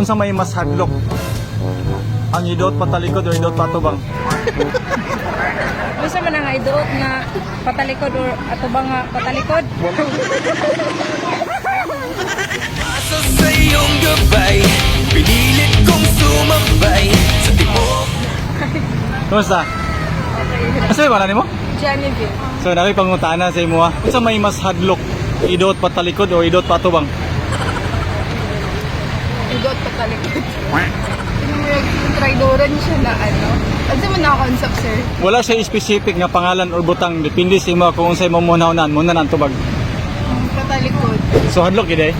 Unsa may mas hadlok? Ang idot patalikod o idot patubang? Gusto man nga iduot nga patalikod or atubang nga patalikod? Asa sa iyong gabay, pinilit kong sumabay sa tibok. Kumusta? Asa yung nimo? Genevieve. So nakipangutana sa imo ha. Unsa may mas hadlok? Idot patalikod o idot patubang? Iduot patalikod. Traidoran siya na ano. Ano man naka-concept, sir? Wala siya specific nga pangalan or butang, depende sa imo kung unsay mo munaw-nan tubag. Patalikod. So hadlok gid eh.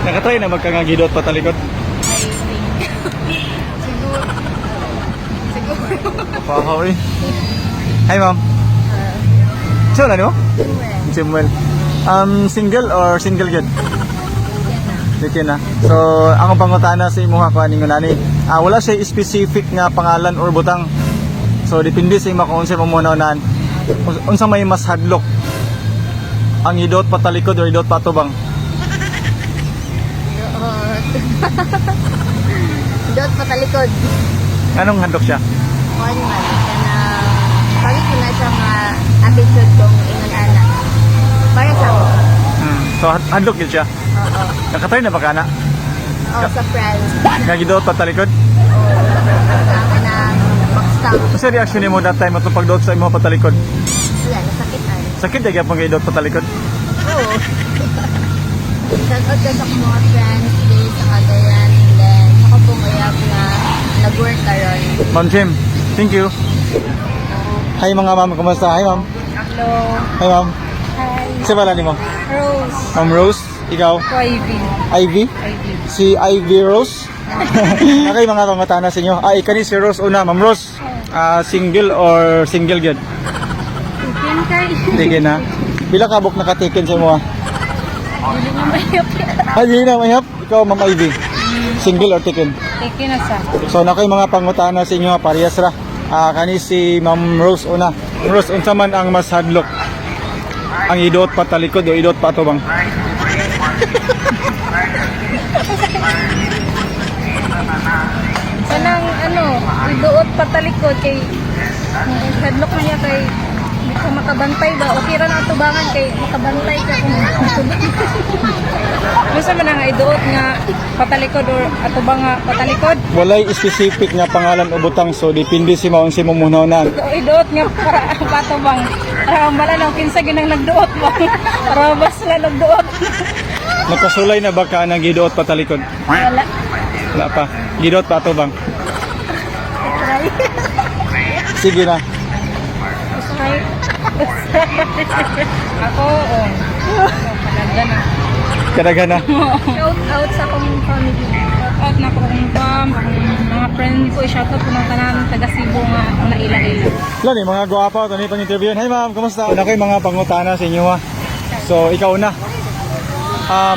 Nakatry na magkanga gidot patalikod. Siguro. Pahaw eh. Hi ma'am. So na no? Samuel. Single or single gid? Sige na. So, ang pangutana sa imo ha kuan ningon ani. Wala siya specific nga pangalan or butang. So, depende sa imo kung unsay mamunaw-nan. Unsa may mas hadlok? Ang idot patalikod o idot patubang? Iduot patalikod. Anong hadlok siya? Kuan man kana pagit ko na siya nga attitude kong ingon ana. Para sa ako. So, hadlok gid siya. Oo. Nakatry na ba ka na? Oh, sa friends. Nga gidot patalikod? Kama na backstab. Unsa reaction nimo that time atong pagduot sa imo patalikod? Wala, nasakitan. Sakit gyud pang gidot patalikod? Oo. Shoutout ka sa mga friends day sa Cagayan. Then, ako pumayag na nag-work karon. Ma'am Jim, thank you. Hi mga ma'am, kumusta? Hi ma'am. Hello. Hi ma'am. Hi. Sa bala nimo? Rose. Ma'am Rose, ikaw? Ivy. Ivy? Ivy. Si Ivy Rose? Okay mga pangatana sa inyo. Ikani si Rose una. Ma'am Rose, single or single gyud? Tikin kay. Sige na. Pila ka buk nakatikin sa imo? Hindi na mayap. Di na mayap. Ikaw Ma'am Ivy. Single or tikin? Tikin na sa. So na kay mga pangutana sa inyo parehas ra. Kani si Ma'am Rose una. Ma'am Rose, unsa man ang mas hadlok? Ang idot patalikod o idot patubang? Sanang ano, iduot patalikod kay hadlok man niya kay di ka makabantay ba? Okay ra na atubangan kay makabantay ka kung matubang. Gusto man nga iduot nga patalikod or atubang nga patalikod? Walay specific nga pangalan o butang, so depende si maong si mumunaw-nan. So, iduot nga para patubang. Para bala nang kinsa ginang nagduot ba? Para bas nga nagduot. Nakasulay na ba ka ng gidoot patalikod? Wala. Wala pa. Gidoot patubang. Try. Sige na. Try. Ako, oh. Palagda na. Kadaga na. Shout out sa akong family. Shout out na akong mom, akong mga friends ko. Shout out ko ng tanan taga Cebu nga naila-ila. Lani, mga guwapa, ito pang interview. Hi ma'am, kumusta? Una kayo mga pangutana sa inyo ha. So, ikaw na.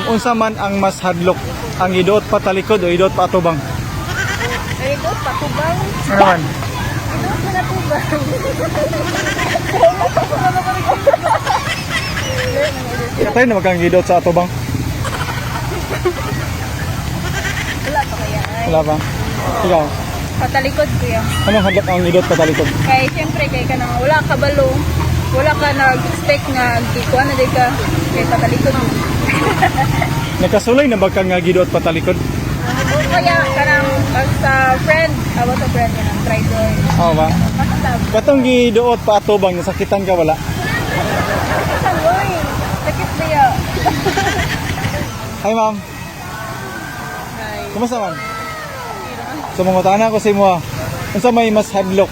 Unsa man ang mas hadlok? Ang idot patalikod o idot patubang? Ay, ito, patubang. Ano man? Ito, patubang. Katay na magkang gidot sa atubang? Wala pa kaya. Wala pa. Ikaw, Patalikod ko yan. anong hadlok ang idot patalikod? Kaya siyempre, kaya ka na wala ka balo. Wala ka nag-expect na gikuha na din ka. Kaya patalikod mo. Nakasulay na ba kang gidot patalikod? O kaya ka nang sa friend, about sa friend ka nang try doon. Oo ba? Makatab. Katong gidoot pa atubang, nasakitan ka wala? Uy, sakit niya. Hi ma'am, Hi. kumusta man? So mangutana ko sa imo ha. Unsa may mas hadlok?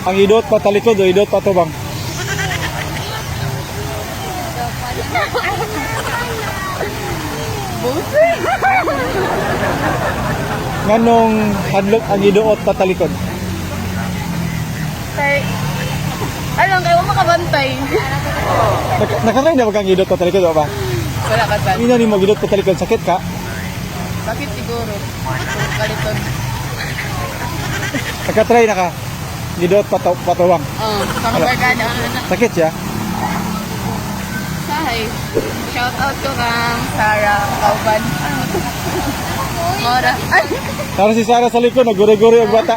Ang idot patalikod o idot patubang? Nganong hadlok ang idot patalikod? Kay, alam kayo, makabantay. Nakatry na ba kang idot patalikod o ba? Wala ka ba? Ina ni mo idot patalikod, sakit ka? Bakit siguro? Kaliton. Nakatry na ka? Idot patubang. Oh, pangbarkada. Sakit siya? Saan? bahay. Shout out ko kang Sarah Kauban. Mora. Tara si Sarah sa likod, naguri-guri ang bata.